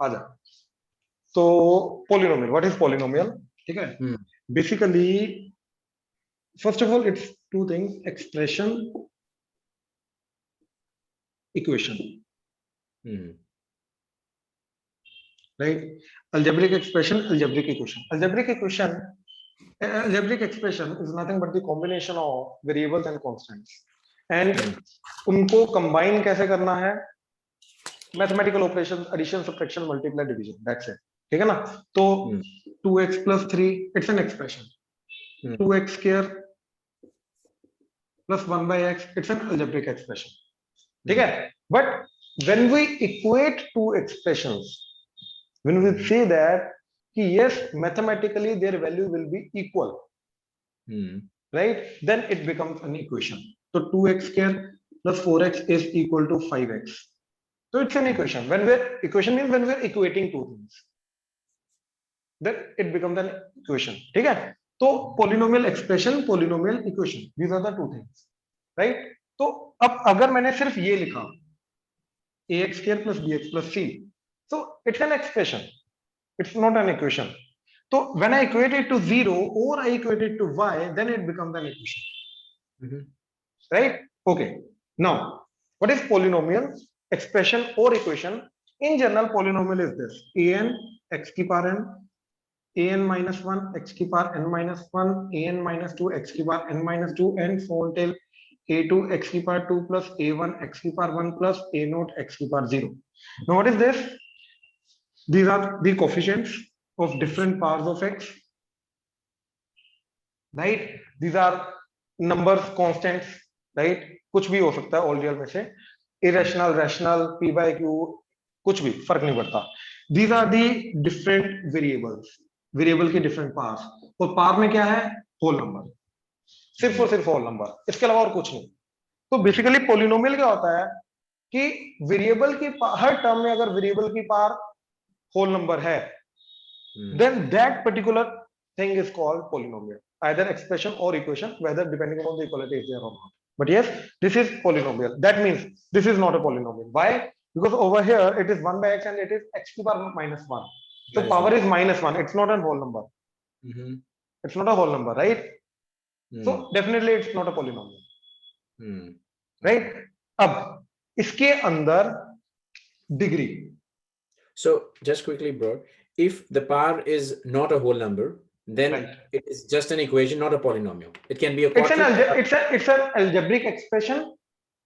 आ जा। तो polynomial, what is polynomial? ठीक है, basically first of all it's two things, expression, equation, right? Algebraic expression, algebraic equation. Algebraic expression is nothing but the combination of variables and constants. And उनको combine कैसे करना है? Mathematical operations, addition, subtraction, multiply, division. That's it. ठीक है ना? तो 2x plus 3, it's an expression. 2x square plus 1 by x, it's an algebraic expression. ठीक है? But when we equate two expressions, when we say that yes, mathematically their value will be equal, right, then it becomes an equation. So 2x square plus 4x is equal to 5x. So it's an equation. Equation means when we're equating two things, then it becomes an equation. ठीक है? तो polynomial expression, polynomial equation, these are the two things, right? तो अब अगर मैंने सिर्फ ये लिखा ax square plus bx plus c, so it's an expression, it's not an equation. So when I equate it to 0 or I equate it to y, then it becomes an equation. Right? Okay. Now, what is polynomial expression or equation? In general, polynomial is this: an x की power n, an minus 1 x की power n minus 1, an minus 2 x की power n minus 2, and so on till a2 x की power 2 plus a1 x की power 1 plus a0 x की power 0. Now, what is this? These are the coefficients of different powers of x, right? These are numbers, constants, right? कुछ भी हो सकता है all real में से, irrational, rational, p by q, कुछ भी फर्क नहीं पड़ता. These are the different variables, variable की different powers. और power में क्या है? whole number, सिर्फ और सिर्फ whole number, इसके अलावा और कुछ नहीं. तो बेसिकली पोलिनोमियल क्या होता है कि वेरिएबल की हर टर्म में अगर वेरिएबल की पावर होल नंबर है, then that particular thing is called polynomial, either expression or equation, whether depending upon the equality is there or not. But yes, this is polynomial. That means this is not a polynomial. Why? Because over here it is 1 by x and it is x to the power minus 1. So power is minus 1. It's not a whole number. It's not a whole number, right? So definitely it's not a polynomial. Right? अब इसके अंदर degree. So just quickly, bro, if the power is not a whole number, then it is just an equation, not a polynomial. It can be a quadratic. It's an algebraic expression.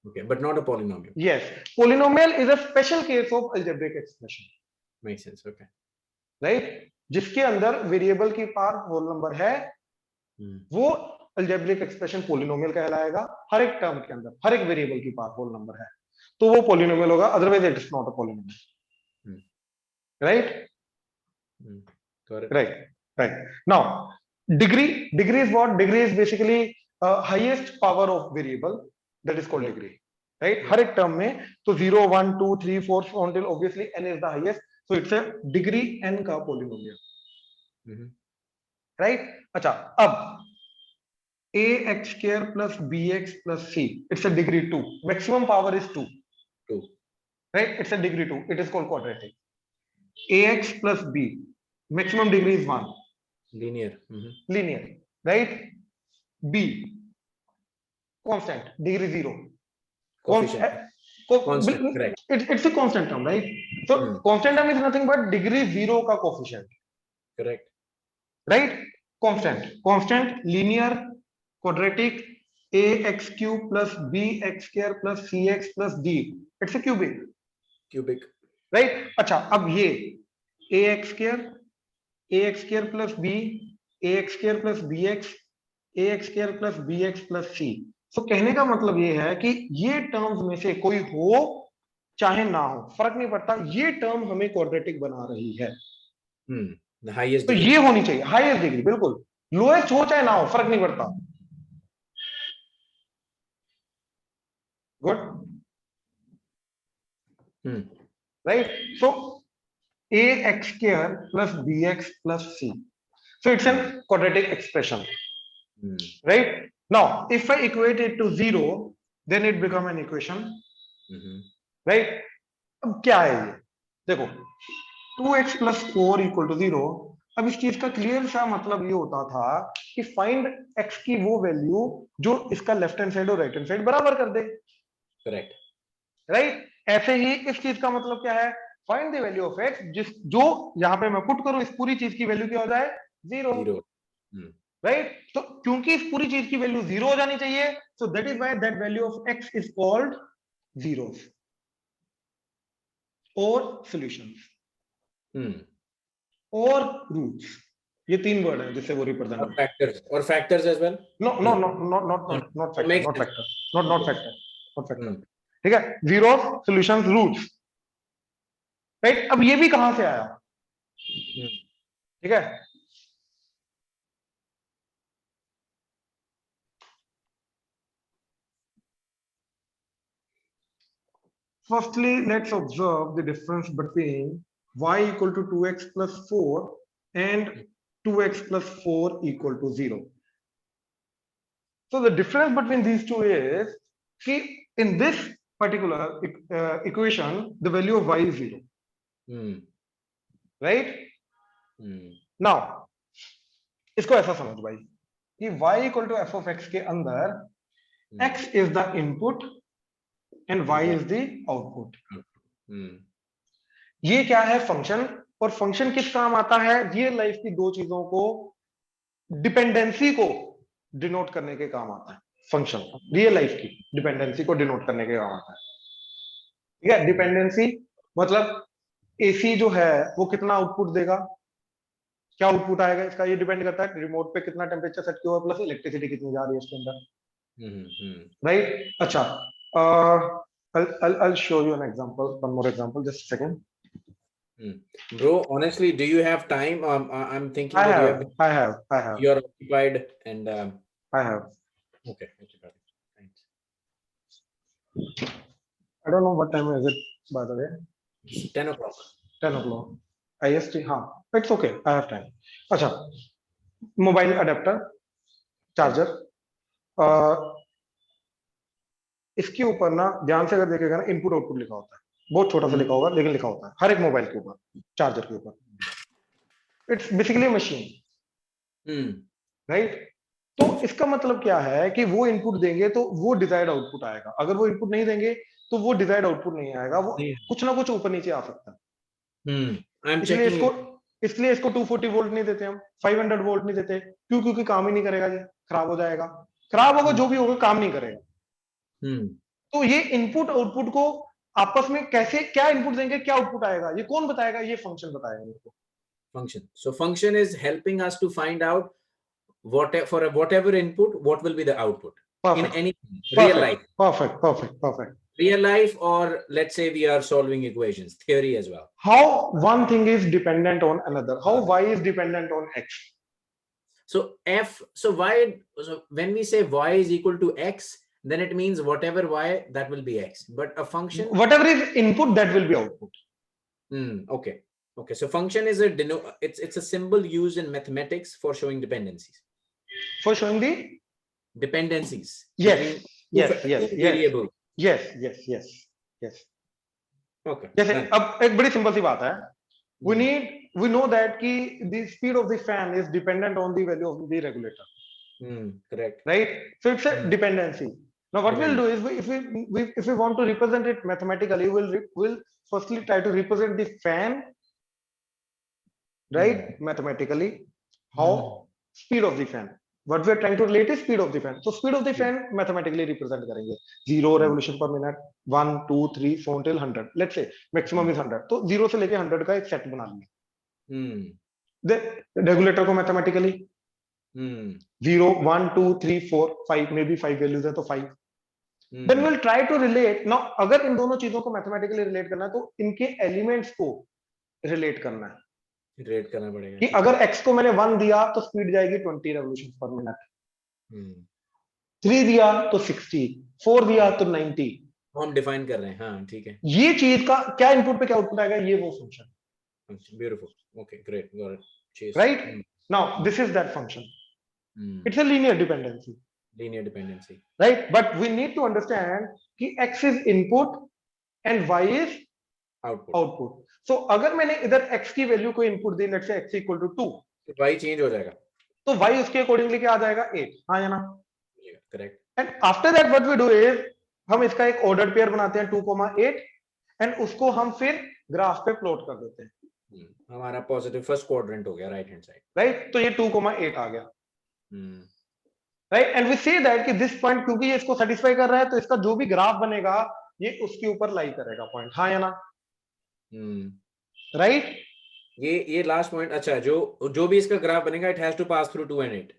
Okay, but not a polynomial. Yes, polynomial is a special case of algebraic expression. Makes sense. Okay. Right? जिसके अंदर variable की power whole number है, वो algebraic expression polynomial कहलाएगा. हर एक term के अंदर हर एक वेरिएबल की पावर होल नंबर है, तो वो polynomial होगा. Otherwise it is not a polynomial. Right? Got it. Right. Now, degree is what? Degree is basically highest power of variable, that is called degree. Right? हर एक term में तो 0, 1, 2, 3, 4 until obviously n is the highest, so it's a degree n का polynomial. Right? अच्छा, अब ax square plus bx plus c, it's a degree 2. Maximum power is 2. Right? It's a degree 2. It is called quadratic. ax plus b, maximum degree is 1. Linear. Linear, right? b, constant, degree 0. Constant, correct. It's a constant term, right? So constant term is nothing but degree 0 का coefficient. Correct. Right? Constant, linear, quadratic, ax cube plus bx square plus cx plus d. It's a cubic. Right? अच्छा, अब ये ax square plus b, ax square plus bx, ax square plus bx plus c. तो कहने का मतलब ये है कि ये टर्म्स में से कोई हो चाहे ना हो, फर्क नहीं पड़ता, ये टर्म हमें क्वाड्रेटिक बना रही है. हाईएस्ट तो ये होनी चाहिए हाईएस्ट डिग्री, बिल्कुल. लोएस्ट हो चाहे ना हो, फर्क नहीं पड़ता. Good. Right? So ax square plus bx plus c. So it's a quadratic expression. Right? Now, if I equate it to 0, then it become an equation. Right? अब क्या है ये? देखो, 2x plus 4 equal to 0। अब इस चीज का clear सा मतलब ये होता था कि फाइंड x की वो वैल्यू जो इसका लेफ्ट हैंड साइड और राइट हैंड साइड बराबर कर दे। करेक्ट। राइट, ऐसे ही इस चीज का मतलब क्या है, find the value of x जिस जो यहां पे मैं पुट करूं इस पूरी चीज की वैल्यू क्या हो जाए, 0। 0। राइट, तो क्योंकि इस पूरी चीज की वैल्यू 0 हो जानी चाहिए, so that is why that value of x is called zeros और सॉल्यूशंस और रूट्स। ये तीन वर्ड हैं जिससे वो रिप्रेजेंट और होता फैक्टर्स एज वेल। है। No no no not not No, not that factor makes not sense. Factor not Okay. Factor not factor. ठीक है, जीरो सॉल्यूशंस रूट्स। राइट, अब ये भी कहां से आया, ठीक है, firstly let's observe the difference between y equal to 2x plus 4 and 2x plus 4 equal to 0. So the difference between these two is कि in this particular equation the value of y is 0, right? Now इसको ऐसा समझ भाई कि y equal to f of x के अंदर x is the input and y is the output. ये क्या है, फंक्शन। और फंक्शन किस काम आता है, रियल लाइफ की दो चीजों को, डिपेंडेंसी को डिनोट करने के काम आता है। फंक्शन रियल लाइफ की डिपेंडेंसी को डिनोट करने के काम आता है। ठीक है, डिपेंडेंसी मतलब एसी जो है वो कितना आउटपुट देगा, क्या आउटपुट आएगा इसका, ये डिपेंड करता है रिमोट पे कितना टेम्परेचर सेट किया हुआ प्लस इलेक्ट्रिसिटी कितनी जा रही है इसके अंदर। राइट, अच्छा, I'll show you an example, one more example, just a second. Bro, honestly, do you have time? I'm thinking I that have. You're occupied and I have. okay. Got it. Thanks. I don't know what time is it, by the way. 10 o'clock. 10 o'clock. IST, हाँ, it's okay. I have time. अच्छा, mobile adapter, charger, इसके ऊपर ना ध्यान से अगर देखेगा ना इनपुट आउटपुट लिखा होता है, बहुत छोटा सा लिखा होगा लेकिन लिखा होता है हर एक मोबाइल के ऊपर, चार्जर के ऊपर। It's basically machine, right. तो इसका मतलब क्या है कि वो इनपुट देंगे तो वो डिजायर्ड आउटपुट आएगा, अगर वो इनपुट नहीं देंगे तो वो डिजायर्ड आउटपुट नहीं आएगा, वो कुछ ना कुछ ऊपर नीचे आ सकता है। इसलिए इसको 240 वोल्ट नहीं देते हम, 500 वोल्ट नहीं देते, क्यों, क्योंकि काम ही नहीं करेगा, ये खराब हो जाएगा, खराब होगा जो भी होगा, काम नहीं करेगा। तो ये इनपुट आउटपुट को आपस में कैसे, क्या इनपुट देंगे क्या आउटपुट आएगा, ये कौन बताएगा, ये फंक्शन बताएगा मेरे को। Function. So function is helping us to find out whatever input, what will be the output. Perfect. In any real life. Perfect. Real life, or let's say we are solving equations, theory as well. How one thing is dependent on another, how y is dependent on x. So when we say y is equal to x, then it means whatever y, that will be x. But a function, whatever is input, that will be output. Okay. So function is it's a symbol used in mathematics for showing dependencies. For showing the dependencies. Yes. Variables. Yes. Okay. जैसे अब एक बड़ी simple सी बात है, we know that कि the speed of the fan is dependent on the value of the regulator. Correct. Right? So it's a dependency. Now what we'll do is if we want to represent it mathematically, we'll firstly try to represent the fan, right? Mathematically, how speed of the fan. What we are trying to relate is speed of the fan. So speed of the fan mathematically represent करेंगे. 0 revolution per minute, 1, 2, 3, 4 till 100. Let's say maximum is 100. तो 0 से लेके 100 का एक set बना लिया. The regulator को mathematically 0, 1, 2, 3, 4, 5, maybe 5 values है तो 5. Then we'll try to relate. Now अगर इन दोनों चीजों को mathematically relate करना है तो इनके elements को relate करना है. रेट करना पड़ेगा कि अगर x को मैंने 1 दिया तो स्पीड जाएगी 20 रेवोल्यूशन पर मिनट, 3 दिया तो 60, 4 दिया तो 90. हम डिफाइन कर रहे हैं, हाँ ठीक है. ये चीज का क्या इनपुट पे क्या आउटपुट आएगा, ये वो function. Beautiful, okay, great, got it. चीज, right. Now this is that function. It's a linear dependency. Right, but we need to understand कि x is input and y is output. So अगर मैंने इधर x की value को input दी, let's say x equal to 2, तो y change हो जाएगा, तो y उसके अकॉर्डिंगली क्या आ जाएगा 8, हाँ या ना? Correct. And after that what we do is हम इसका एक ऑर्डर्ड पेयर बनाते हैं 2,8 एंड उसको हम फिर ग्राफ पे प्लॉट कर देते हैं। हमारा पॉजिटिव फर्स्ट क्वाड्रेंट हो गया राइट हैंड साइड, राइट? तो ये 2,8 आ गया, hmm, right? And we say that कि दिस पॉइंट क्योंकि ये इसको सेटिस्फाई कर रहा है, तो इसका जो भी ग्राफ बनेगा ये उसके ऊपर लाई करेगा पॉइंट, हाँ या ना? राइट? ये लास्ट पॉइंट, अच्छा, जो भी इसका ग्राफ बनेगा it has to pass through 2 and 8,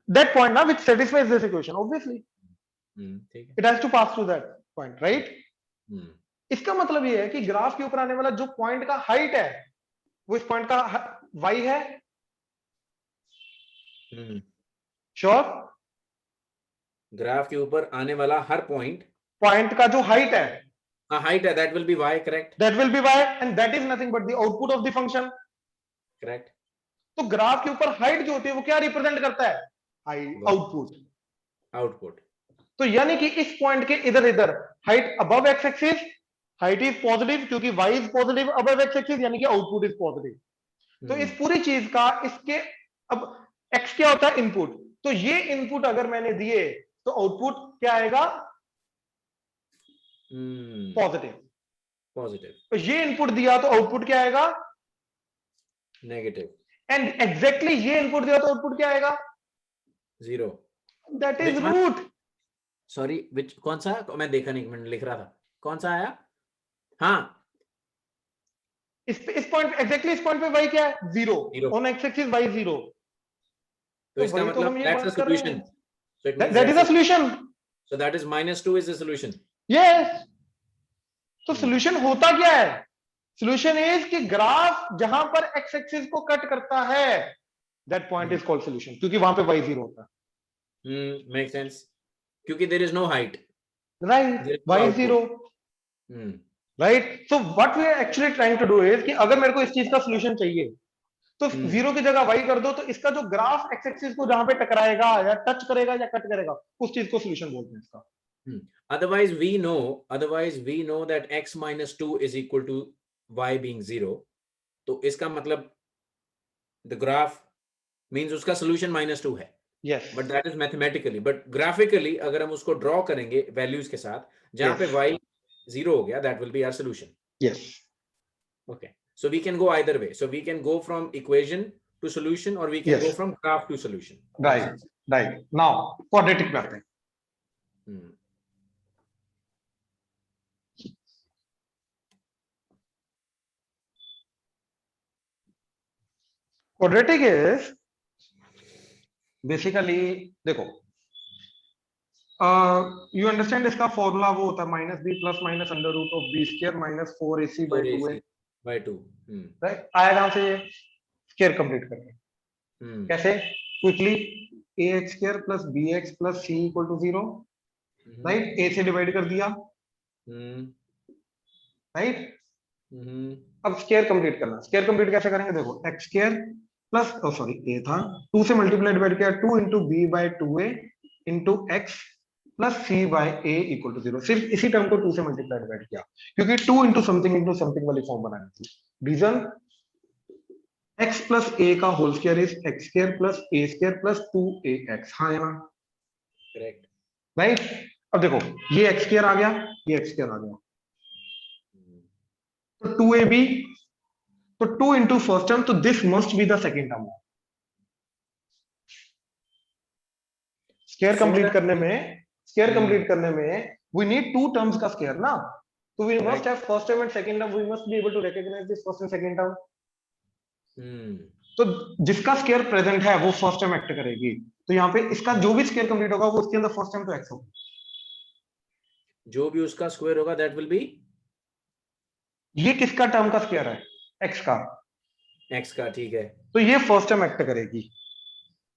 that point ना which satisfies this equation obviously ठीक है, it has to pass through that point, right? Hmm, इसका मतलब ये है कि ग्राफ के ऊपर आने वाला जो पॉइंट का हाइट है वो इस पॉइंट का y है, श्योर? ग्राफ के ऊपर आने वाला हर पॉइंट का जो हाइट है, हाइट है, that will be y, correct, that will be y and that is nothing but the output of the function. Correct, तो ग्राफ के ऊपर हाइट जो होती है वो क्या रिप्रेजेंट करता है? Height, output. तो यानी कि इस पॉइंट के इधर इधर height above x axis, height is positive क्योंकि y is positive above x axis, यानी कि आउटपुट इज पॉजिटिव। तो इस पूरी चीज का इसके अब x क्या होता है? इनपुट। तो ये इनपुट अगर मैंने दिए तो आउटपुट क्या आएगा? पॉजिटिव। तो ये इनपुट दिया तो आउटपुट क्या आएगा? नेगेटिव। एंड एग्जैक्टली ये इनपुट दिया तो आउटपुट क्या आएगा? 0। That is root. Sorry, which, कौन सा? मैं देखा नहीं, मैंने लिख रहा था, कौन सा आया? हाँ, इस पॉइंट एग्जैक्टली इस पॉइंट पे y क्या है? 0 ऑन एक्स एक्सिस y 0। तो इसका मतलब हम ये that's a बात कर रहे solution. हैं। So it means That is a solution. So that is -2 is the solution. Yes. तो सॉल्यूशन होता क्या है? सॉल्यूशन इज कि ग्राफ जहां पर एक्स एक्सिस को कट करता है that point is called solution, क्योंकि वहां पे y 0 होता है। मेक सेंस, क्योंकि there is no height, right? y 0, right? So what we are actually trying to do is कि अगर मेरे को इस चीज का सॉल्यूशन चाहिए तो 0 की जगह y कर दो, तो इसका जो ग्राफ एक्स एक्सिस को जहां पे टकराएगा या टच करेगा या कट करेगा उस चीज को सॉल्यूशन बोलते हैं इसका। Otherwise we know that x minus 2 is equal to y being 0. तो इसका मतलब the graph means उसका solution -2 है। Yes. But that is mathematically. But graphically अगर हम उसको draw करेंगे values के साथ, जहां पे y 0 हो गया, that will be our solution. Yes. Okay. So we can go either way. So we can go from equation to solution, or we can go from graph to solution. Right. Right. Now quadratic पे आते हैं। Quadratic is basically, देखो, you understand इसका formula वो होता है -b plus minus under root of b square minus 4ac by 2 right? आया कहां से? ये स्क्वायर कंप्लीट करके। कैसे? Quickly ax square plus bx plus c equal to 0, right? a से डिवाइड कर दिया, राइट? अब स्क्वायर कंप्लीट करना। स्क्वायर कंप्लीट कैसे करेंगे? देखो, x square plus sorry a था, 2 से मल्टीप्लाई डिवाइड किया 2 into b by 2a into x plus c by a equal to 0। सिर्फ इसी टर्म को 2 से मल्टीप्लाई डिवाइड किया क्योंकि 2 into something वाली फॉर्म बनानी थी। रीजन, x प्लस a का whole square is x square plus a square plus 2ax, हाँ या ना? Correct, right? अब देखो, ये x स्क्वायर आ गया, ये x स्क्वायर आ गया, तो 2ab, तो 2 into फर्स्ट टर्म, तो this must be the second term. Square complete करने में वी नीड 2 टर्म्स का स्क्वायर ना, तो we must have first term and second term, we must be able to recognise this first and second term. तो जिसका square present है वो first term act करेगी, तो यहाँ पे इसका जो भी स्क्वायर कंप्लीट होगा वो उसके अंदर फर्स्ट टर्म तो एक्स होगा, जो भी उसका स्क्वायर होगा दैट विल बी, ये किसका टर्म का स्क्वायर है? x का, ठीक है, तो ये फर्स्ट टर्म एक्ट करेगी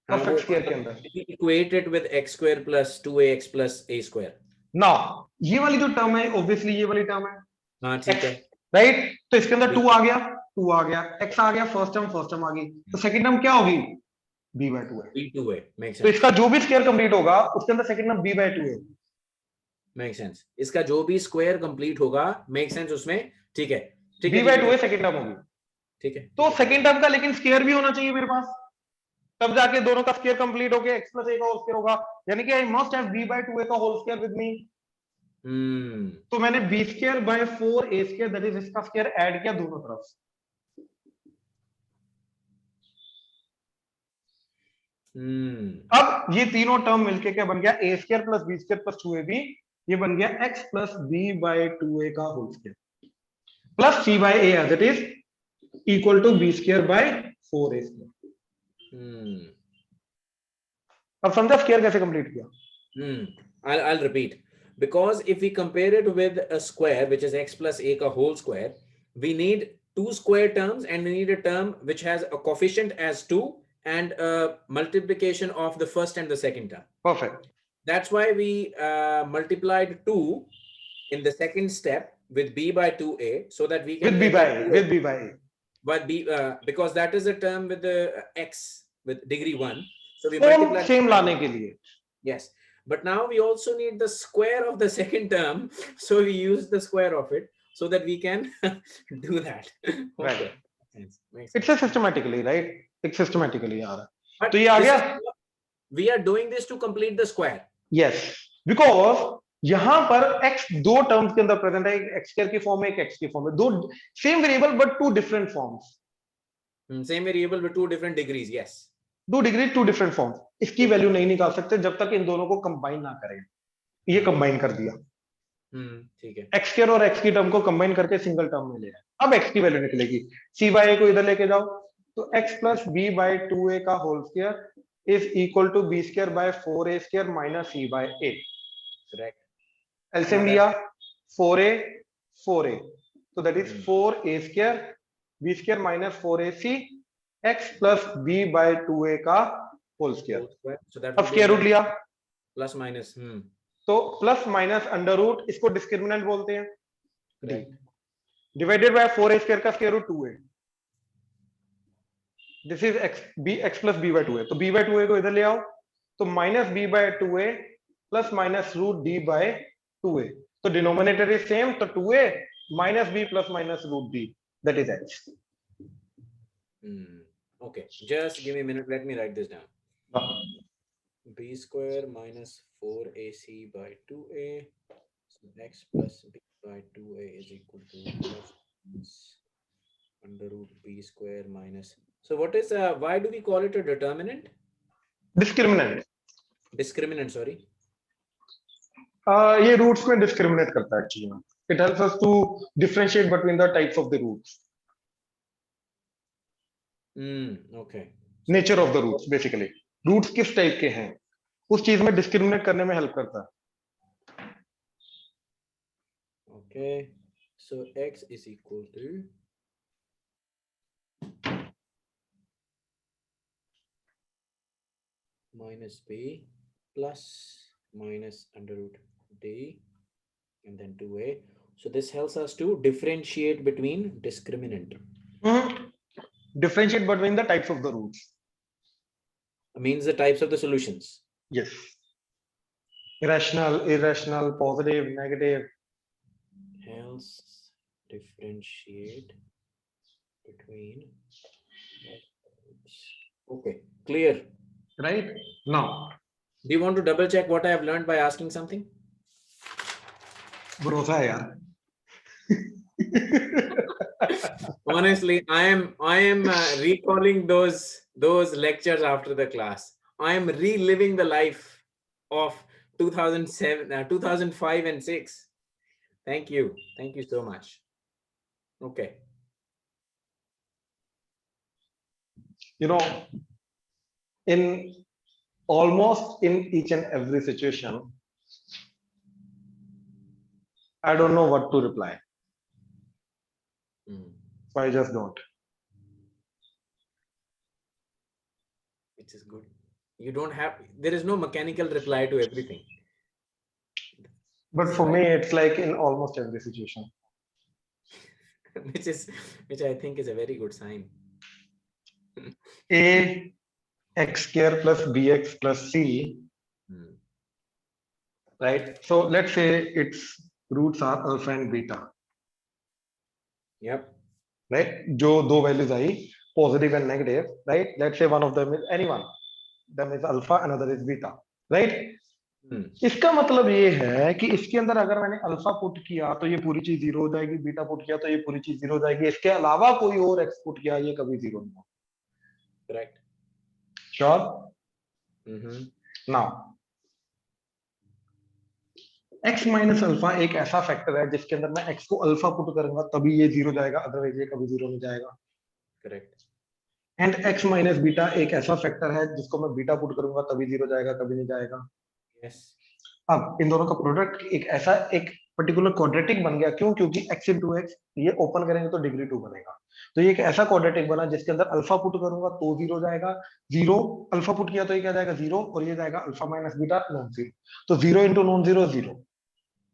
परफेक्ट स्क्वायर के अंदर। Equate it with x square plus 2ax plus a square. Now ये वाली जो टर्म है ऑब्वियसली ये वाली टर्म है, हाँ ठीक है, राइट? तो इसके अंदर 2 आ गया, x आ गया, फर्स्ट टर्म आ गई, तो सेकंड टर्म क्या होगी? b by 2 है। b2 है, मेक सेंस। तो इसका जो भी स्क्वायर कंप्लीट होगा उसके अंदर सेकंड टर्म b by 2 है, मेक सेंस। इसका जो भी स्क्वायर कंप्लीट होगा, मेक सेंस, उसमें ठीक है b by 2a second term होगी, ठीक है। तो सेकंड टर्म का लेकिन स्क्वायर भी होना चाहिए मेरे पास, तब जाके दोनों का स्क्वायर कंप्लीट होके x plus a का होल स्क्वायर होगा, यानी कि I must have b by 2a का होल स्क्वायर विद मी। तो मैंने b square by 4a square that is इसका स्क्वायर ऐड किया दोनों तरफ। अब ये तीनों टर्म मिलके क्या बन गया, a square plus b square plus 2ab, ये बन गया x plus b by 2a का whole square plus c by a as it is equal to b square by 4a square. अब समझा स्क्वायर कैसे कंप्लीट किया? I'll repeat, because if we compare it with a square which is x plus a ka whole square, we need two square terms and we need a term which has a coefficient as 2 and a multiplication of the first and the second term. Perfect. That's why we multiplied 2 in the second step with b by 2a so that we can with b by a. But b because that is a term with the x with degree 1, so we multiply same लाने के लिए. Yes, but now we also need the square of the second term, so we use the square of it so that we can do that. Right. Makes sense. It's a systematically, right? It's systematically आ रहा है. But तो ये आ गया. We are doing this to complete the square. Yes, because यहाँ पर x दो terms के अंदर प्रेजेंट है, एक x स्क्वायर की फॉर्म में, एक x की फॉर्म में, दो same variable but two different forms. Same variable with two different degrees. Yes. 2 degree 2 different forms. इसकी वैल्यू नहीं निकाल सकते जब तक इन दोनों को कंबाइन ना करें. ये कंबाइन कर दिया. ठीक है. x स्क्वायर और x की टर्म को कंबाइन करके सिंगल टर्म में ले आए. अब x की वैल्यू निकलेगी. c by a को इधर लेके जाओ तो x plus b by 2a का whole square is equal to b square by 4a square minus c by a. Correct. LCM लिया 4a 4a, so that is 4a square b square minus 4ac x plus b by 2a का whole square. So that अब square root लिया plus minus. तो plus minus under root, इसको discriminant बोलते हैं. Divided by 4a square का square root 2a. This is x plus b by 2a. तो b by 2a को इधर ले आओ तो minus b by 2a plus minus root d by 2a. तो डिनोमिनेटर इज सेम, तो 2a minus b plus minus root d, that is x. Okay, just give me a minute, let me write this down. B square minus 4ac by 2a, so x plus b by 2a is equal to plus under root b square minus. So what is why do we call it a determinant? Discriminant. Discriminant, sorry. ये roots में discriminate करता है actually. It helps us to differentiate between the types of the roots. Okay. Nature of the roots, basically. Roots किस type के हैं उस चीज में डिस्क्रिमिनेट करने में हेल्प करता है. Okay, so x is equal to minus b plus minus under root d and then 2a. So this helps us to differentiate between discriminant. Differentiate between the types of the roots. Means the types of the solutions. Yes. Irrational, irrational, positive, negative. Helps differentiate between. Okay, clear. Right? Now. Do you want to double check what I have learned by asking something? भरोसा है यार. Honestly, I am recalling those lectures after the class. I am reliving the life of 2007, 2005 and 6. Thank you so much. Okay. You know, in almost in each and every situation, I don't know what to reply. So I just don't. Which is good. You don't have, there is no mechanical reply to everything. But for me, it's like in almost every situation. which I think is a very good sign. A x square plus bx plus c. Right? So let's say its roots are alpha and beta. Yep. Right, जो दो values I positive and negative, right, let's say one of them is anyone, them is alpha, another is beta, right. Hmm. इसका मतलब ये है कि इसके अंदर अगर मैंने अल्फा पुट किया तो ये पूरी चीज जीरो हो जाएगी, बीटा पुट किया तो ये पूरी चीज जीरो हो जाएगी, इसके अलावा कोई और एक्स पुट किया ये कभी जीरो नहीं होगा। Correct. Sure. Mm-hmm. Now x minus alpha एक ऐसा फैक्टर है जिसके अंदर मैं x को अल्फा पुट करूंगा तभी ये जीरो जाएगा, अदरवाइज ये कभी जीरो नहीं जाएगा। Correct. And x minus beta एक ऐसा फैक्टर है जिसको मैं बीटा पुट करूंगा तभी जीरो जाएगा, कभी नहीं जाएगा। Yes. अब इन दोनों का प्रोडक्ट एक ऐसा एक पर्टिकुलर क्वाड्रेटिक बन गया, क्यों? क्योंकि x इंटू एक्स ये ओपन करेंगे तो डिग्री 2 बनेगा, तो ये एक ऐसा क्वाड्रेटिक बना जिसके अंदर अल्फा पुट करूंगा तो जीरो जाएगा, जीरो अल्फा पुट किया तो ये क्या जाएगा जीरो, और ये जाएगा alpha minus beta non zero, तो zero into non zero zero,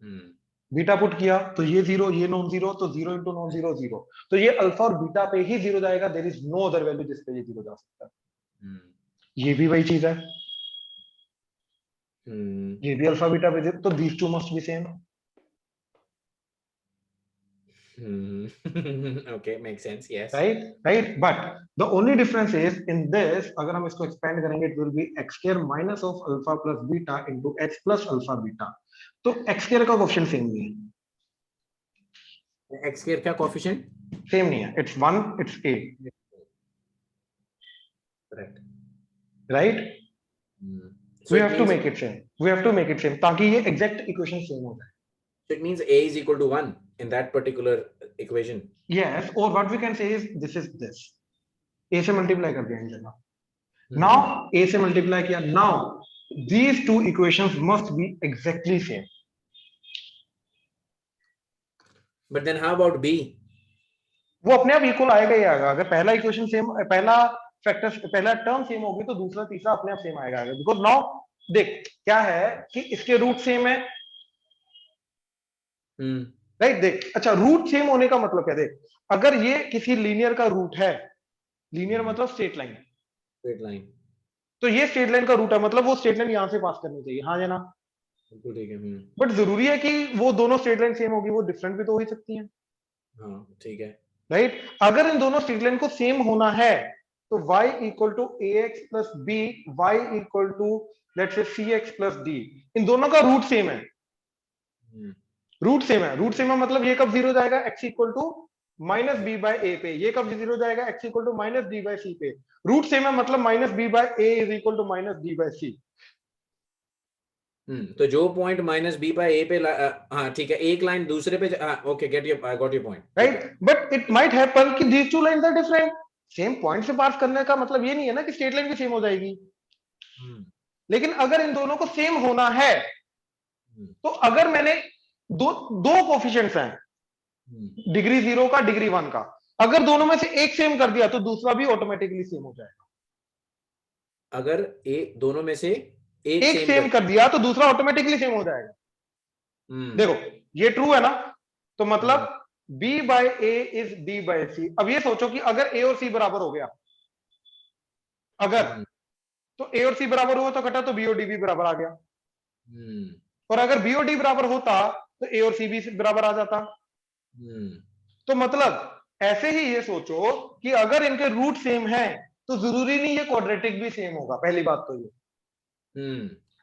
Hmm. Beta put किया तो ये जीरो, ये नॉन जीरो, तो zero into non zero zero, तो ये अल्फा और बीटा पे ही जीरो जाएगा, there is no other value जिस पे ये जीरो जा सकता है। Hmm. ये भी वही चीज है, Hmm. ये भी अल्फा बीटा पे जीरो, तो these two must be same. Hmm. Okay, makes sense. Yes. Right, but the only difference is in this, अगर हम इसको एक्सपेंड करेंगे it will be x square minus of alpha plus beta into x plus alpha beta, तो x square का coefficient same नहीं है, X square क्या coefficient? Same नहीं है, it's 1, it's a, Correct. Right. Hmm. We So it have to means make it same, we have to make it same ताकि ये exact equation same हो जाए। so it means A is equal to 1 in that particular equation. Yes, और what we can say is this is this, a से multiply कर दिया इन जगह, Hmm. नाउ a से मल्टीप्लाई किया, now these two equations must be exactly same। But then how about B? वो अपने आप इक्वल आएगा ही आएगा, अगर पहला इक्वेशन सेम, पहला फैक्टर, पहला टर्म सेम होगी तो दूसरा तीसरा अपने आप सेम आएगा, बिकॉज नाउ देख क्या है कि इसके रूट सेम है, राइट, देख अच्छा रूट सेम होने का मतलब क्या, देख अगर ये किसी लीनियर का रूट है, लीनियर मतलब स्ट्रेट लाइन, Straight line. तो ये स्ट्रेट लाइन का रूट है, मतलब वो स्ट्रेट लाइन यहां से पास करनी चाहिए, हाँ या ना। बिल्कुल ठीक है। बट जरूरी है कि वो दोनों स्ट्रेट लाइन सेम होगी, वो डिफरेंट भी तो हो ही सकती है, हाँ ठीक है। राइट। अगर इन दोनों स्ट्रेट लाइन को सेम होना है तो y equal to A X plus B, Y equal to let's say C X plus D, इन दोनों का रूट सेम है, रूट सेम है, रूट सेम है मतलब ये कब जीरो जाएगा, x equal to minus B by A पे, ये कब जीरो जाएगा, x equal to minus D by C पे, रूट सेम है मतलब minus B by A is equal to minus D by सी। तो जो point minus B by A पे हाँ ठीक है, एक लाइन दूसरे पे okay get your, I got your point, right, but it might happen कि these two lines are different, same point से पास करने का मतलब ये नहीं है ना कि स्ट्रेट लाइन भी सेम हो जाएगी, लेकिन अगर इन दोनों को सेम होना है तो अगर मैंने दो दो कोफिशिएंट्स हैं, डिग्री 0 का डिग्री 1 का, अगर दोनों में से एक सेम कर दिया तो दूसरा भी ऑटोमेटिकली सेम हो जाएगा, अगर ए दोनों में से एक एक सेम कर दिया तो दूसरा ऑटोमेटिकली सेम हो जाएगा। देखो ये ट्रू है ना, तो मतलब b बाय A is d by C. अब ये सोचो कि अगर a और c बराबर हो गया, अगर तो a और c बराबर हुआ तो कटा तो b और d भी बराबर आ गया, और अगर b और d बराबर होता तो a और c भी बराबर आ जाता। तो मतलब ऐसे ही ये सोचो कि अगर इनके रूट सेम है तो जरूरी नहीं ये क्वाड्रेटिक भी सेम होगा, पहली बात तो ये।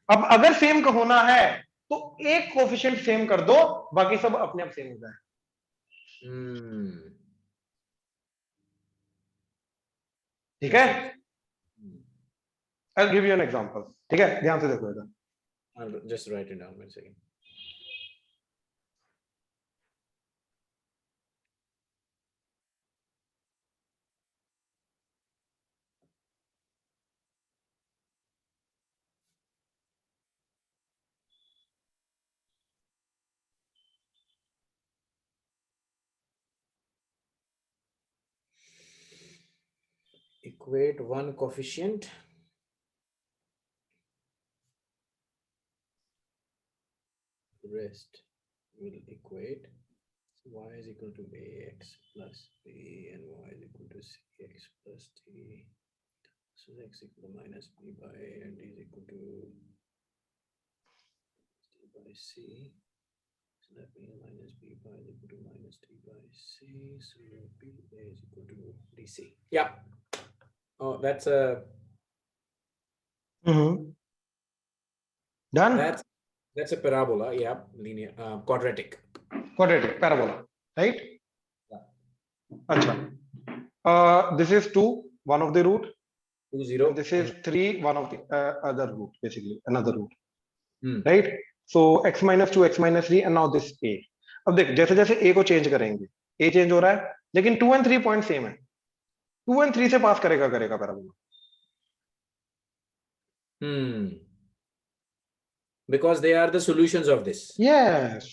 अब अगर सेम का होना है तो एक कोफिशिएंट सेम कर दो, बाकी सब अपने आप सेम हो जाए, ठीक है। I will give you an example, ठीक है, ध्यान से देखो इधर, I'll just write it down 1 second. Equate one coefficient rest will equate y is equal to ax plus b and y is equal to cx plus d. So x equal to minus b by a and d is equal to d by c. minus b pi is equal to minus t by c, so b is equal to dc. Yeah. Oh, that's a Done. that's a parabola. Yeah, linear, quadratic. Quadratic parabola, right? Yeah. Acha. This is 2, one of the root. 2 0. And this is 3, one of the other root, basically another root. Hmm. Right? So x minus 2, x minus 3, and now this a. अब देख जैसे जैसे a को change करेंगे a change हो रहा है, लेकिन 2 and 3 पॉइंट सेम है. 2 and 3 से पास करेगा parabola. Because they are the solutions of this. Yes.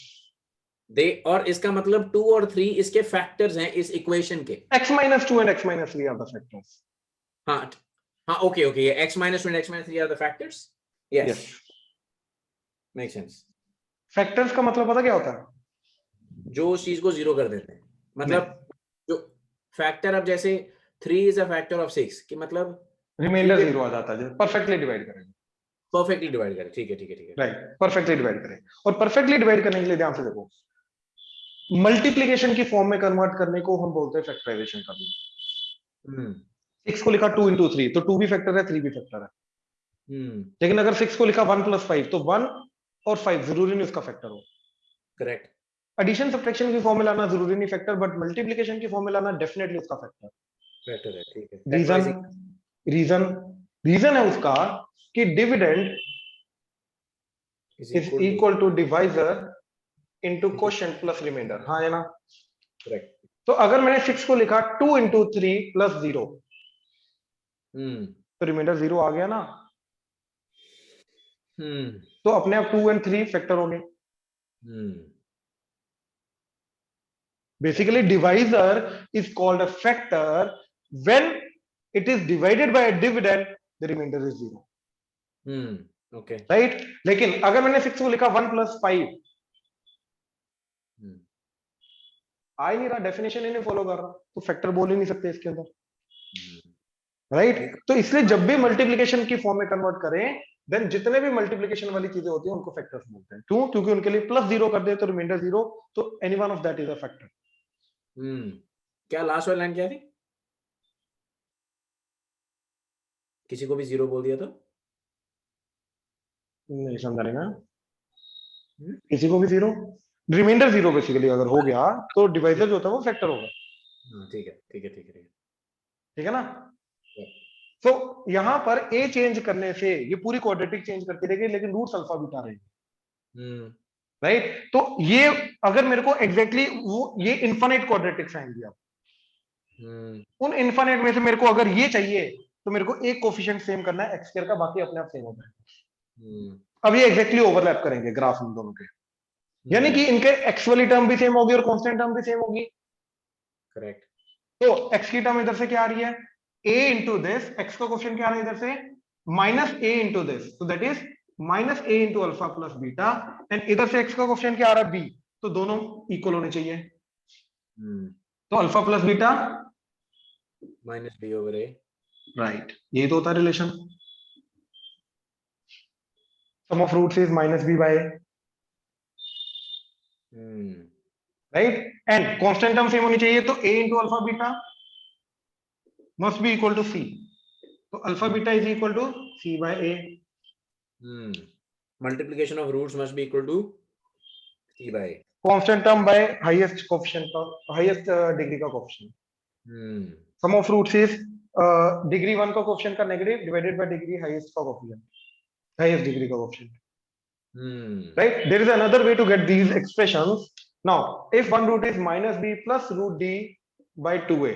They और इसका मतलब 2 और 3 इसके फैक्टर्स हैं इस इक्वेशन के. x minus 2 and x minus 3 are the factors. हाँ, okay. x minus 2 and x minus 3 are the factors. Yes. Makes sense. Factors का मतलब पता क्या होता है? जो उस चीज को जीरो कर देते हैं. मतलब जो फैक्टर अब जैसे 3 is a factor of 6 कि मतलब रिमाइंडर 0 आ जाता है. परफेक्टली डिवाइड करेंगे. परफेक्टली डिवाइड करें. ठीक है. राइट, परफेक्टली डिवाइड करें. और परफेक्टली डिवाइड करने के लिए ध्यान से देखो, मल्टीप्लिकेशन की फॉर्म में कन्वर्ट करने को हम बोलते हैं फैक्टराइजेशन करना. 6 को लिखा 2 into 3, तो 2 भी फैक्टर है, 3 भी फैक्टर है. लेकिन अगर 6 को लिखा 1 plus 5, तो 1 और 5 जरूरी नहीं उसका फैक्टर हो. करेक्ट. एडिशन सब्ट्रैक्शन की फॉर्म में लाना जरूरी नहीं फैक्टर, बट मल्टीप्लिकेशन की फॉर्म में लाना डेफिनेटली उसका फैक्टर है. ठीक है. रीजन है उसका कि dividend is equal to divisor into quotient plus remainder. हाँ है ना? करेक्ट. तो अगर मैंने 6 को लिखा 2 into 3 plus 0, तो रिमाइंडर 0 आ गया ना. तो अपने आप 2 and 3 फैक्टर हो गए. Basically, divisor is called a factor when it is divided by a dividend, the remainder is 0. Okay. Right? लेकिन अगर मैंने 6 को लिखा 1 plus 5, आ ही नहीं रहा, डेफिनेशन ही नहीं फॉलो कर रहा, तो फैक्टर बोल ही नहीं सकते इसके अंदर. राइट? तो इसलिए जब भी मल्टीप्लिकेशन की फॉर्म में कन्वर्ट करें, देन जितने भी मल्टीप्लिकेशन वाली चीजें होती हैं उनको फैक्टर्स बोलते हैं. क्यों? क्योंकि उनके लिए प्लस 0 कर दे तो रिमाइंडर 0, तो any one of that is a factor. क्या लास्ट वाली लाइन क्या थी? किसी को भी 0 बोल दिया तो नहीं समझा नहीं ना. किसी को भी 0, रिमाइंडर 0 बेसिकली अगर हो गया तो डिवाइजर जो होता है वो फैक्टर होगा. ठीक है ना? तो यहां पर a चेंज करने से ये पूरी क्वाड्रेटिक चेंज करती रहेगी, लेकिन रूट्स अल्फा बीटा रहेगी. राइट? तो ये अगर मेरे को एग्जैक्टली वो ये इनफाइनाइट क्वाड्रेटिक्स आएंगी. उन इनफाइनाइट में से मेरे को अगर ये चाहिए तो मेरे को एक कोफिशिएंट सेम करना है x स्क्वायर का, बाकी अपने आप सेम हो जाएगा. अब ये एग्जैक्टली ओवरलैप करेंगे ग्राफ इन दोनों के, यानी कि इनके x वाली टर्म भी सेम होगी और कांस्टेंट टर्म भी सेम होगी. करेक्ट. तो x की टर्म इधर से क्या आ रही है? a into this, x का कोफिशिएंट क्या आ रहा है इधर से? minus a into this, so that is minus a into alpha plus beta, and इधर से x का कोफिशिएंट क्या आ रहा है? b. तो दोनों इक्वल होने चाहिए. तो alpha plus beta minus b over a. Right, ये तो होता है relation. Sum of roots is minus b by a. Right? And constant term same होनी चाहिए, तो a into alpha beta must be equal to c. तो alpha beta is equal to c by a. Multiplication of roots must be equal to c by a. Constant term by highest coefficient का highest degree का coefficient. Sum of roots is degree 1 का coefficient का negative divided by degree highest का coefficient, highest degree का coefficient. Right? There is another way to get these expressions. Now, if one root is minus b plus root d by 2a,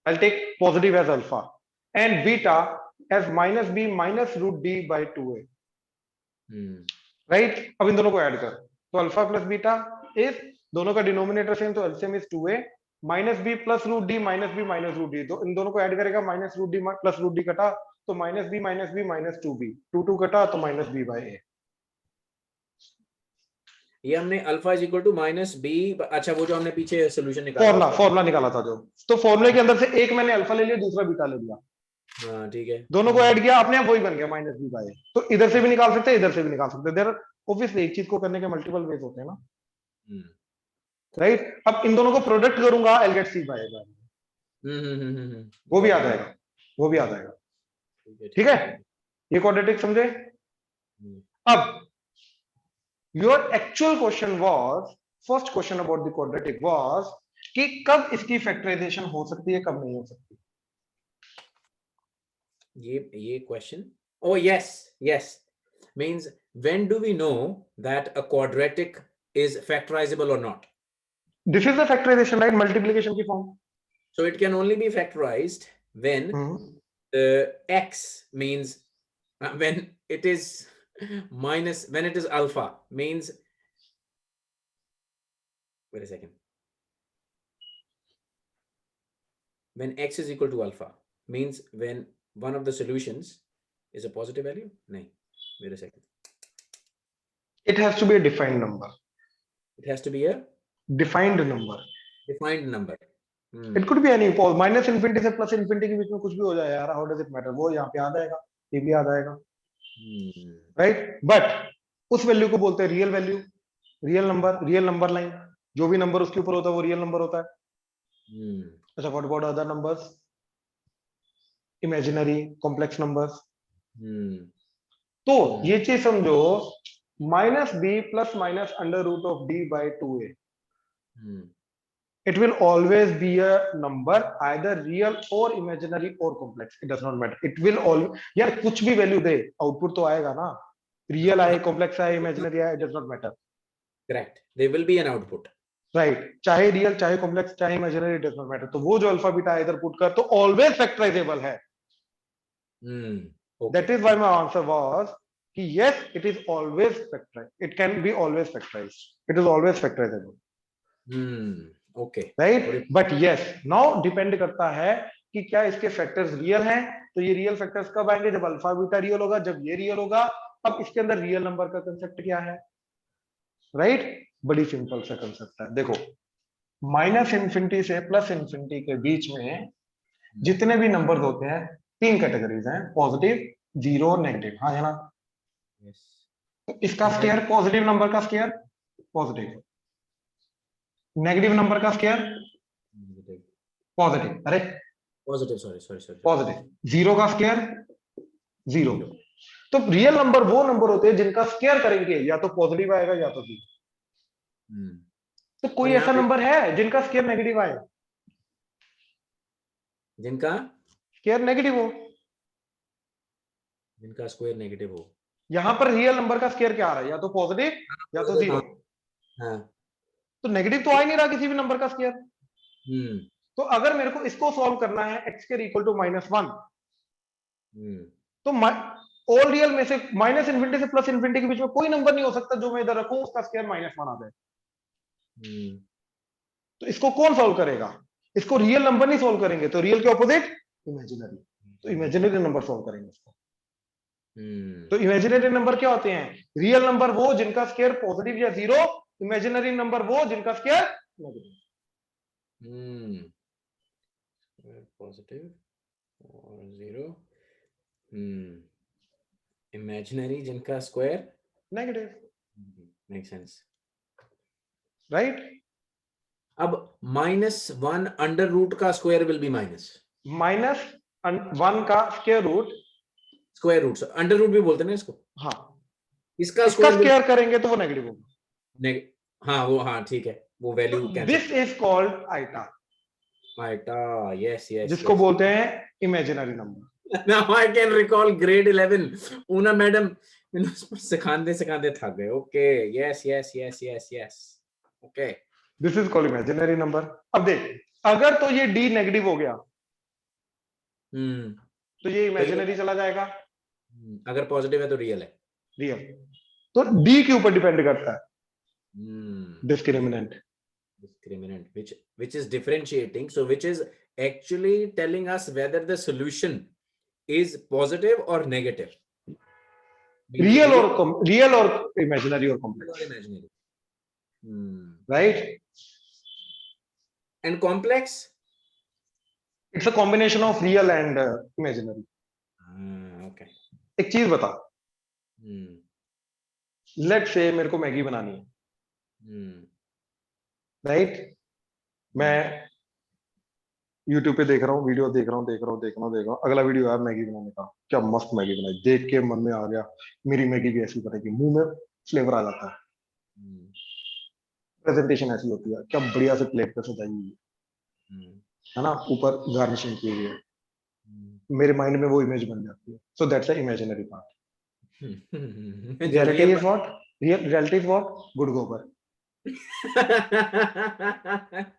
I'll take positive as alpha and beta as minus b minus root d by 2a. Right? अब इन दोनों को add कर, तो alpha plus beta is, दोनों का denominator same, तो LCM is 2a minus b plus root d minus b minus root d. तो इन दोनों को ऐड करेगा, minus root d plus root d कटा तो माइनस b माइनस 2b, 2 कटा तो माइनस b by a. ये हमने alpha is equal to minus b. अच्छा, वो जो हमने पीछे सॉल्यूशन निकाला, फॉर्मूला निकाला था जो, तो फॉर्मूले के अंदर से एक मैंने अल्फा ले लिया, दूसरा बीटा ले लिया. हाँ ठीक है. दोनों को ऐड किया, अपने आप वही बन गया माइनस b by a. तो इधर से भी निकाल सकते हैं, इधर से भी निकाल सकते हैं. देयर ऑब्वियसली एक चीज को करने के मल्टीपल वेज होते हैं ना. राइट? अब इन दोनों को प्रोडक्ट करूंगा, I'll get C by A। वो भी आ जाएगा, वो भी आ जाएगा। ठीक है, ये क्वाड्रेटिक समझे? अब your actual question was, first question about the quadratic was कि कब इसकी फैक्टराइजेशन हो सकती है, कब नहीं हो सकती। ये question, oh yes means when do we know that a quadratic is factorizable or not? This is the factorization, right? Multiplication की form. So it can only be factorized when the x means when it is minus, when it is alpha, means, wait a second, when x is equal to alpha means when one of the solutions is a positive value. Nahin, wait a second. It has to be a defined number. It has to be a defined number. defined number. It could be any minus infinity से plus infinity के बीच में कुछ भी हो जाए यार, how does it matter? वो यहाँ पे आ जाएगा, ये भी आ जाएगा, right? But उस वैल्यू को बोलते हैं real value, real number line. जो भी नंबर उसके ऊपर होता है वो रियल नंबर होता है। अच्छा, what about other numbers? Imaginary, complex numbers. तो ये चीज समझो, minus b plus minus under root of d by 2a, it will always be a number either real or imaginary or complex, it does not matter, it will all, यार कुछ भी value दे output तो आएगा ना, real आए, complex आए, imaginary आए, it does not matter. Correct, there will be an output, right? चाहे रियल, चाहे कॉम्प्लेक्स, चाहे imaginary, it does not matter. तो वो जो अल्फा बीटा इधर पुट कर तो always factorizable है. okay. That is why my answer was कि yes, it is always factorized, it can be always factorized, it is always factorizable. Okay, right? But yes, now depend करता है कि क्या इसके फैक्टर्स रियल हैं, तो ये रियल फैक्टर्स कब आएंगे? जब अल्फा बीटा रियल होगा, जब ये रियल होगा। अब इसके अंदर रियल नंबर का कंसेप्ट क्या है, राइट? बड़ी सिंपल सा कंसेप्ट है, देखो माइनस इन्फिनिटी से प्लस इन्फिनिटी के बीच में जितने भी नंबर्स होते हैं, तीन कैटेगरीज हैं, पॉजिटिव, जीरो और नेगेटिव। हाँ है ना? तो इसका स्क्वायर, पॉजिटिव नंबर का स्क्वायर पॉजिटिव, नेगेटिव नंबर का स्क्वायर पॉजिटिव, अरे पॉजिटिव, सॉरी पॉजिटिव, जीरो का स्क्वायर जीरो। तो रियल नंबर वो नंबर होते हैं जिनका स्क्वायर करेंगे या तो पॉजिटिव आएगा या तो जीरो। तो कोई ऐसा नंबर है जिनका स्क्वायर नेगेटिव आए, जिनका स्क्वायर नेगेटिव हो, जिनका स्क्वायर नेगेटिव हो? यहां पर रियल नंबर का स्क्वायर क्या आ रहा है, या तो पॉजिटिव या तो जीरो। हाँ, तो नेगेटिव तो आ ही नहीं रहा किसी भी नंबर का स्क्वायर। तो अगर मेरे को इसको सॉल्व करना है x के इक्वल टू -1, तो ऑल रियल में से माइनस इन्फिनिटी से प्लस इन्फिनिटी के बीच में कोई नंबर नहीं हो सकता जो मैं इधर रखूं उसका स्क्वायर -1 आ जाए। तो इसको कौन सॉल्व करेगा? इसको रियल नंबर नहीं सॉल्व करेंगे, तो रियल के ऑपोजिट इमेजिनरी, तो इमेजिनरी नंबर सॉल्व करेंगे इसको। तो इमेजिनरी नंबर क्या होते हैं? रियल नंबर वो जिनका स्क्वायर पॉजिटिव या जीरो, इमेजिनरी नंबर वो जिनका स्क्वायर नेगेटिव। पॉजिटिव और जीरो, इमेजिनरी जिनका square negative. Make sense, right? अब -1 अंडर रूट का स्क्वायर विल बी -1 का square root, square root under root भी बोलते हैं ना इसको। हाँ, इसका स्क्वायर करेंगे तो वो नेगेटिव होगा। हाँ वो, हाँ ठीक है, वो value cancel. This is called iota. Iota, yes yes, जिसको बोलते हैं imaginary number. Now I can recall grade 11, ऊना मैडम सिखाते थक गए। Okay, yes yes yes yes yes, okay, this is called imaginary number. अब देख, अगर तो ये डी नेगेटिव हो गया, तो ये इमेजिनरी चला जाएगा। अगर पॉजिटिव है तो रियल है। रियल तो डी के ऊपर डिपेंड करता है, discriminant, which is differentiating, so which is actually telling us whether the solution is positive or negative, real or imaginary or complex, imaginary. right? And complex, it's a combination of real and imaginary. okay, एक चीज बता, let's say मेरे को Maggi बनानी है, right. मैं YouTube पे देख रहा हूँ, वीडियो देख रहा हूँ, अगला वीडियो है मैगी बनाने का, क्या मस्त मैगी बनाई, देख के मन में आ गया मेरी मैगी भी ऐसी बनेगी, मुंह में फ्लेवर आ जाता है। प्रेजेंटेशन ऐसी होती है, क्या बढ़िया से प्लेट पे सजाई हुई है ना, ऊपर गार्निशिंग की हुई है, मेरे माइंड में वो इमेज बन जाती है। So that's the imaginary part. जो reality real is what, reality is what, good गोबर।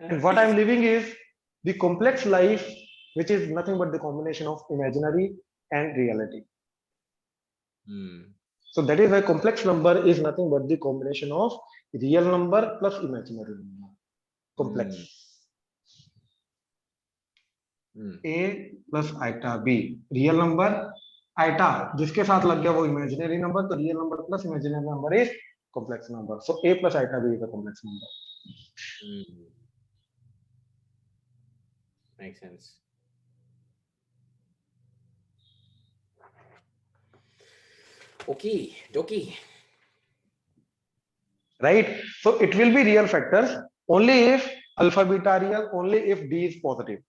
And what I'm living is the complex life, which is nothing but the combination of imaginary and reality. So that is why complex number is nothing but the combination of real number plus imaginary number. Complex. A plus iota B. Real number iota जिसके साथ लग गया वो imaginary number, तो real number plus imaginary number is complex number. So A plus iota B is a complex number. Makes sense. Okay, dokie. Right? So it will be real factors only if alpha beta are real, only if D is positive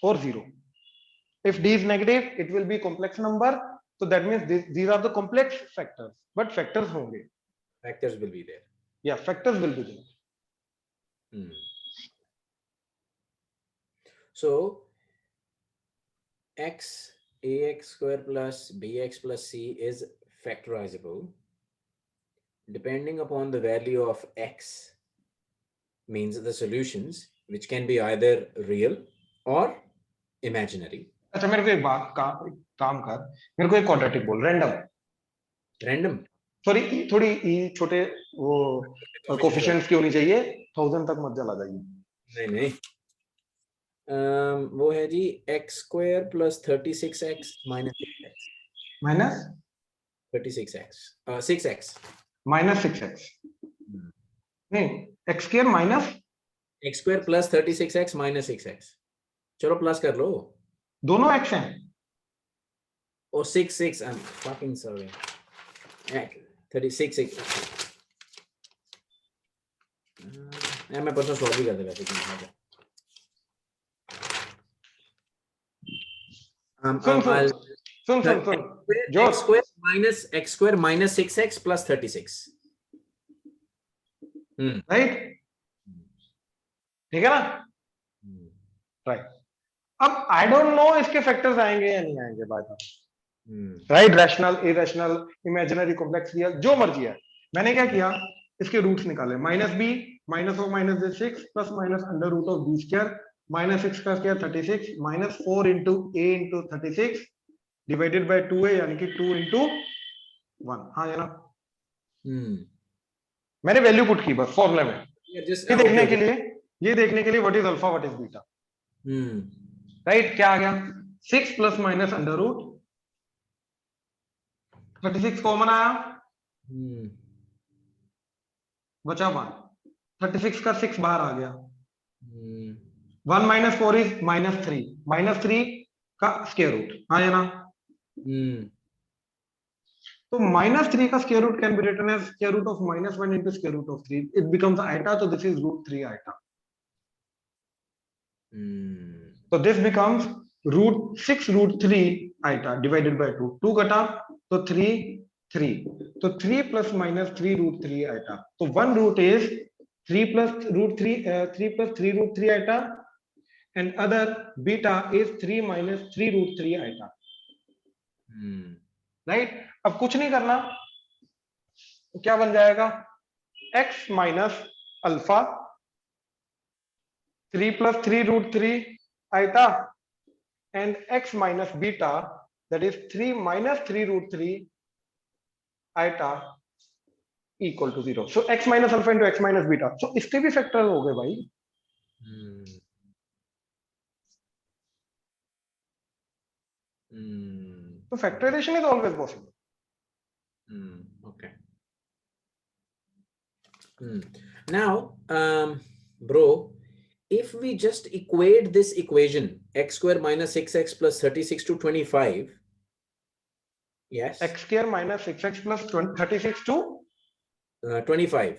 or 0. If D is negative, it will be complex number. So that means these are the complex factors. But factors honge. Factors will be there. Yeah, factors will be there. So x ax square plus bx plus c is factorizable depending upon the value of x, means the solutions which can be either real or imaginary. अच्छा मेरे को एक बात काम कर, मेरे को एक क्वाड्रेटिक बोल, रैंडम थोड़ी छोटे वो कोफिशिएंट्स की होनी चाहिए, 1000 तक मत चला जाइए। नहीं वो है जी x square plus 36x minus 6x minus 36x 6x minus 6x नहीं, x square minus x square plus 36x minus 6x, चलो प्लस कर लो, दोनों x हैं। or 6 I'm fucking sorry, 36 मैं परसों सॉल्व भी कर देगा लेकिन सुन जो x square minus 6x plus 36 राइट, ठीक है ना, राइट। अब आई डोंट नो इसके फैक्टर्स आएंगे या नहीं आएंगे बाद में, right, rational, irrational, imaginary, complex, real, जो मर्जी है। मैंने क्या किया, इसके रूट्स निकाले, minus b minus of minus 6 plus minus under root of b square minus 6 का square 36 minus 4 into a into 36 divided by 2a यानी कि 2 इंटू 1। हाँ है ना, मैंने वैल्यू पुट की बस फॉर्मूले में, ये देखने के लिए what is alpha what is beta, right. क्या आ गया, 6 plus minus under root 36 common आया, बचा 1, 36 का 6 बाहर आ गया, 1 माइनस 4 इज माइनस 3 का स्क्वायर रूट, हाँ है ना। तो माइनस 3 का square root can be written as square root of minus 1 into square root of 3, it becomes iota, तो दिस इज रूट 3 आइटा, तो this becomes root 6 root 3 iota divided by 2, 2 कटा तो 3, तो 3 प्लस माइनस 3 रूट 3 आइटा, तो 1 root is 3 plus root 3 root 3 iota and other beta is 3 minus 3 root 3 iota, right. अब कुछ नहीं करना, तो क्या बन जाएगा, x minus alpha 3 plus 3 root 3 iota and x minus beta, that is 3 minus 3 root 3 iota equal to 0. So x minus alpha into x minus beta. So इसके भी फैक्टर हो गए भाई। So factorization is always possible. Okay. Now, bro, if we just equate this equation x square minus 6x plus 36 to 25, yes, x square minus 6x plus 36 to 25,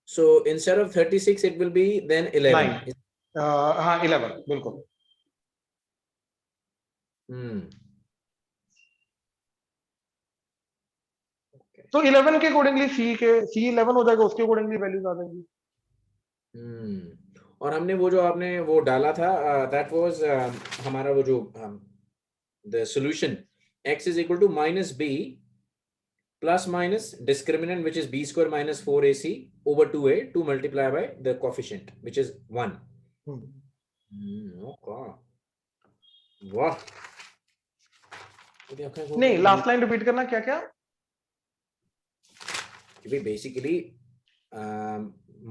So instead of 36 it will be then 11. 9 हाँ 11 बिल्कुल। तो 11 के accordingly C11 हो जाएगा, उसके accordingly values आ जाएंगी। और हमने वो जो आपने वो डाला था दैट वाज हमारा वो जो the solution x is equal to minus b plus minus discriminant which is b square minus 4ac over 2a to multiply by the coefficient which is 1. Okay. वाह, नहीं लास्ट लाइन रिपीट करना, क्या क्या? Basically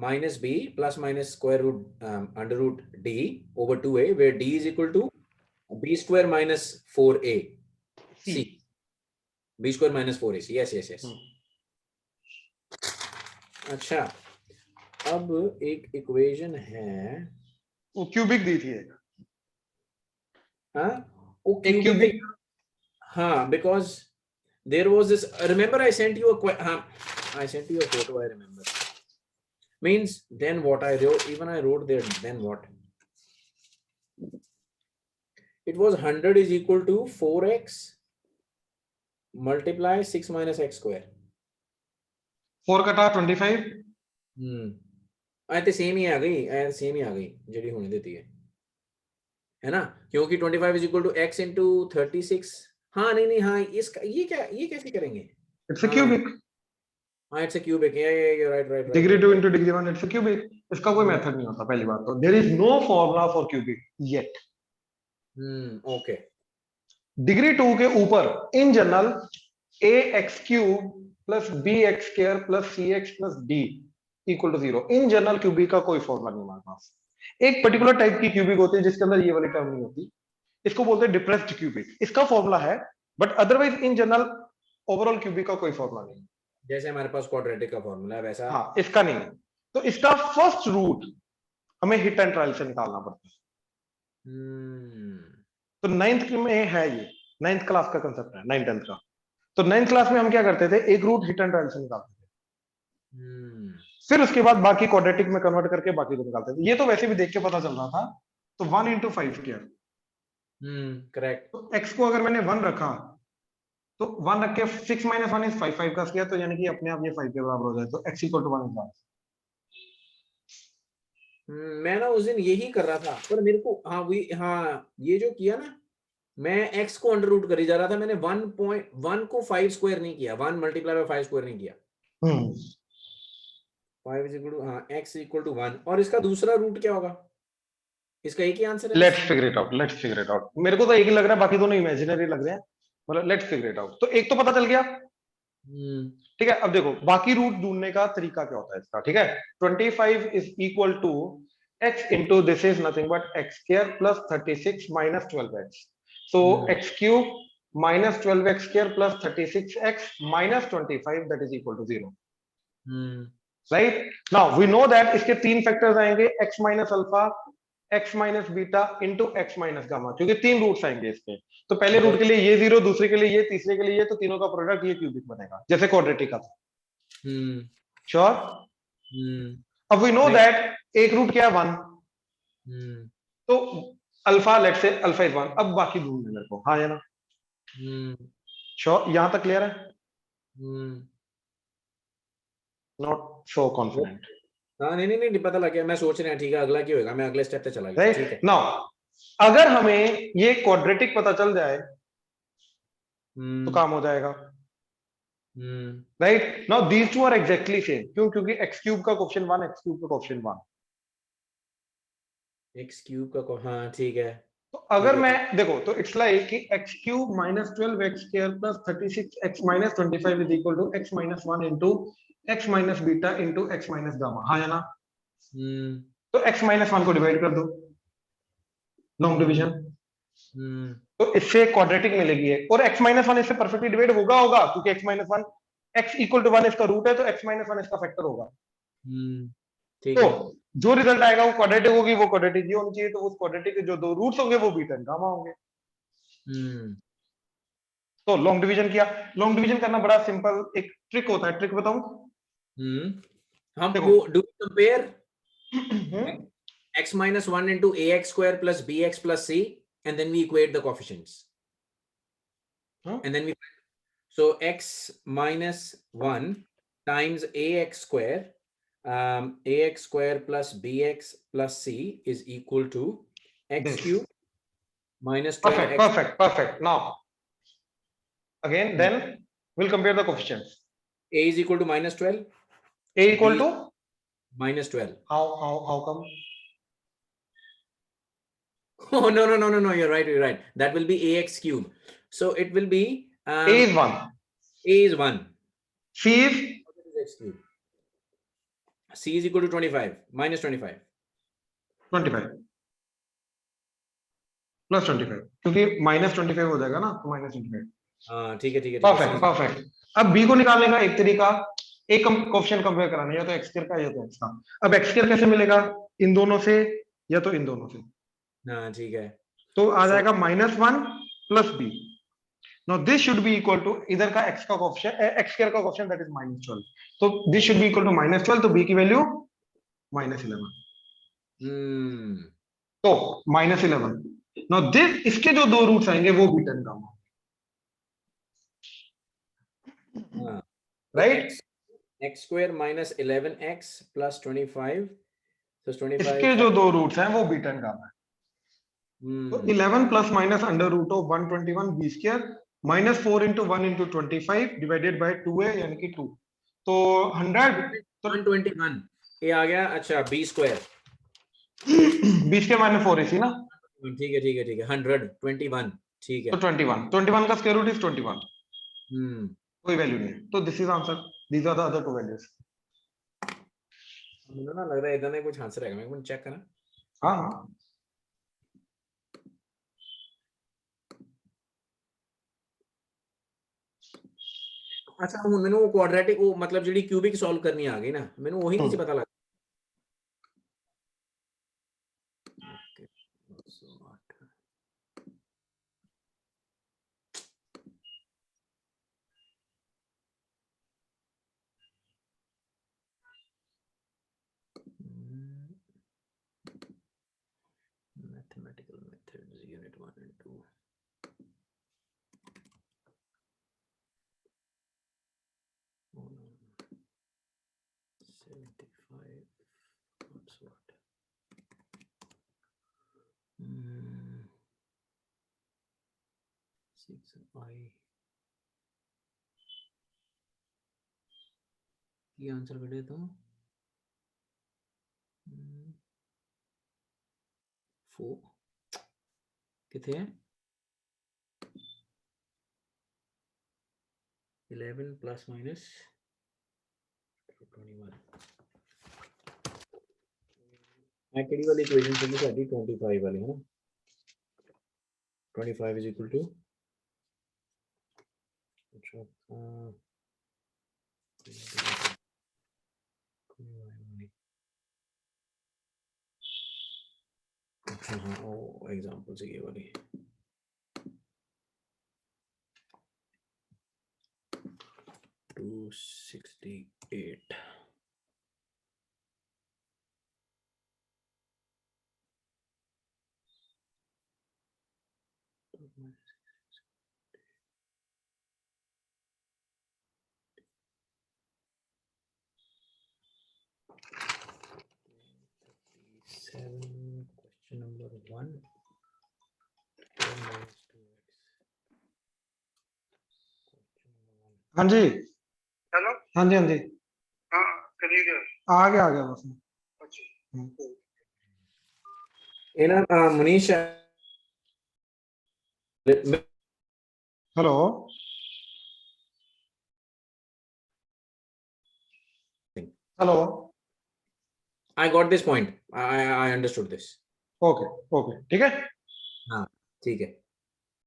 minus b plus minus square root under root d over 2a where d is equal to b square minus 4a c. b square minus 4ac. yes. अच्छा, अब एक equation है, वो cubic दी थी एक। हाँ वो क्यूबिक, हाँ, because there was this, remember I sent you I sent you a photo, I remember. Means then what I wrote, even I wrote there, then what? It was 100 is equal to 4x multiply 6 minus x square. 4 कटा 25। तो same ही आ गई जड़ी होने देती है ना, क्योंकि 25 is equal to x into 36। हाँ नहीं हाँ, इसका ये कैसे करेंगे? It's a cubic. हाँ it's a cubic. Yeah, right. Degree 2 into degree 1, it's a cubic. इसका कोई मेथड नहीं होता पहली बात तो। There is no formula for cubic yet. Okay. Degree 2 के ऊपर in general ax cube plus bx square plus cx plus d equal to 0। In general cubic का कोई फॉर्मूला नहीं हमारे पास। एक पर्टिकुलर टाइप की क्यूबिक होती है जिसके अंदर ये वाली टर्म नहीं होती, इसको बोलते हैं डिप्रेस्ड क्यूबिक। इसका फॉर्मूला है, but otherwise in general overall cubic का कोई फॉर्मूला नहीं। जैसे हमारे पास क्वाड्रेटिक का फॉर्मूला है वैसा हाँ इसका नहीं है। तो इसका फर्स्ट रूट हमें हिट एंड ट्रायल से निकालना पड़ता है। तो 9th में है, ये 9th क्लास का कंसेप्ट है, 9th 10th का। तो 9th क्लास में हम क्या करते थे, एक रूट हिट एंड ट्रायल से निकालते थे, फिर उसके बाद बाकी क्वाड्रेटिक में कन्वर्ट करके बाकी को निकालते थे। ये तो वैसे भी देख के पता चल रहा था। तो 1 into 5 स्क्वायर, करेक्ट। तो x को अगर मैंने 1 रखा तो 1 रख के 6 minus 1 is 5, 5 का स्क्वायर, तो यानी कि अपने आप ये 5 के बराबर हो जाए। तो x equal to 1 is 1। मैं ना उस दिन यही कर रहा था, पर मेरे को ये जो किया ना, मैं x को अंडर रूट करी जा रहा था। मैंने 1.1 को 5 स्क्वायर नहीं किया, 1 मल्टीप्लाई बाय 5 स्क्वायर नहीं किया। 5 is equal to x equal to 1। और इसका दूसरा रूट क्या होगा? इसका एक ही आंसर है। Let's figure it out. मेरे को तो एक ही लग रहा है, बाकी दोनों इमेजिनरी लग रहे हैं। मतलब लेट्स फिगर इट आउट। तो एक तो पता चल गया, ठीक है। अब देखो बाकी रूट ढूंढने का तरीका क्या होता है इसका, ठीक है। 25 is equal to x into this is nothing but x square plus 36 minus 12x. So x cube minus 12x square plus 36x minus 25, that is equal to 0. Right? Now we know that इसके तीन factors आएंगे, x minus alpha, x minus beta into x minus gamma, क्योंकि तीन roots आएंगे इसके। तो पहले root के लिए ये 0, दूसरे के लिए ये, तीसरे के लिए ये, तो तीनों का प्रोडक्ट ये क्यूबिक बनेगा, जैसे क्वाड्रेटिक का था। श्योर? अब वी नो दैट एक रूट क्या है 1, तो alpha, let's say alpha is 1। अब बाकी ढूंढने मेरे को, हाँ या ना? श्योर? यहां तक क्लियर है? Not so confident. नहीं पता लग गया। मैं सोच रहा, ठीक है अगला क्या होगा, मैं अगले स्टेप पे चला गया। ठीक है। नाउ अगर हमें ये क्वाड्रेटिक पता चल जाए तो काम हो जाएगा। Right? Now these two are exactly same. क्यों? क्योंकि x क्यूब का कोएफिशिएंट 1, x क्यूब का कोएफिशिएंट 1। x क्यूब का, हाँ ठीक है। तो अगर मैं देखो तो इट्स लाइक कि x क्यूब minus 12x square plus 36x minus 25 is equal to x minus 1 into x minus beta into x minus gamma, हाँ या ना? तो x minus 1 को डिवाइड कर दो, लॉन्ग डिवीजन। तो इससे क्वाड्रेटिक मिलेगी है, और x minus 1 इससे परफेक्टली डिवाइड होगा क्योंकि x minus 1 x equal to 1 इसका रूट है, तो x minus 1 इसका फैक्टर होगा। ठीक तो है। जो रिजल्ट आएगा वो क्वाड्रेटिक होगी, वो क्वाड्रेटिक ही होनी चाहिए। तो उस क्वाड्रेटिक के जो दो रूट्स होंगे वो बीटा एंड गामा होंगे। तो लॉन्ग डिवीजन किया। लॉन्ग डिवीजन करना बड़ा सिंपल, एक ट्रिक होता है, ट्रिक बताऊं? हम देखो। वो do compare x minus 1 into ax square plus bx plus c, and then we equate the coefficients. And then we, so x minus 1 times ax square, ax square plus bx plus c is equal to x This. cube minus Perfect, 12x. perfect. Now, again, then we'll compare the coefficients. A is equal to minus 12. A equal B to minus 12. how come? Oh, no. You're right. That will be ax cube. So it will be A is 1. A is 1. C is X cube. C is equal to 25 minus 25. 25 plus 25 क्योंकि minus 25 हो जाएगा ना तो minus 25. हाँ ठीक है. Perfect. अब b को निकालने का एक तरीका, एक कोएफिशिएंट कंपेयर कराना, या तो x स्क्वायर का या तो x का. अब x स्क्वायर कैसे मिलेगा? इन दोनों से या तो इन दोनों से. हाँ ठीक है. तो आ जाएगा -1 plus b. Now this should be equal to इधर का x का कोएफिशिएंट, x स्क्वायर का कोएफिशिएंट दैट इज -12. तो this should be equal to -12. तो b की वैल्यू -11. तो -11. नाउ दिस, इसके जो दो रूट्स आएंगे वो भी 10 gamma. Right. x square minus 11x plus 25. So 25. इसके जो दो रूट्स हैं वो b10 गामा है. तो 11 plus minus under root of 121 b square minus 4 into 1 into 25 divided by 2a यानी कि 2. तो 100 तो 121 ये आ गया. अच्छा b square b square minus 4ac ना. ठीक है. 121 ठीक है. तो 21 का स्क्वायर रूट इज 21. कोई वैल्यू नहीं है. तो this is answer. These are the other two values. मुझे ना लग रहा है इधर नहीं कुछ आंसर है. मैं चेक करना. हाँ अच्छा ਹੁਣ ਮੈਨੂੰ ਉਹ ਕੁਆਡਰੈਟਿਕ ਉਹ ਮਤਲਬ ਜਿਹੜੀ ਕਿਊਬਿਕ ਸੋਲਵ ਕਰਨੀ ਆ ਗਈ ਨਾ, ਮੈਨੂੰ ਉਹੀ ਨਹੀਂ ਪਤਾ ਲੱਗਾ. Mathematical methods unit 1 and 2. Oh no. 75. What's what? 6i. ये आंसर कटे तो 4 कितने हैं? 11 plus minus 21. मैं केडी वाली इक्वेशन से साडी 25 वाली है ना. 25 is equal to अच्छा हाँ वो एग्जांपल से ये वाली 268. Question number 1. हाँ जी. हेलो. हाँ जी हाँ करीब आ गया बस. अच्छा. ये ना Manish hello. Hello. I got this point. I understood this. Okay ठीक है. हाँ ठीक है.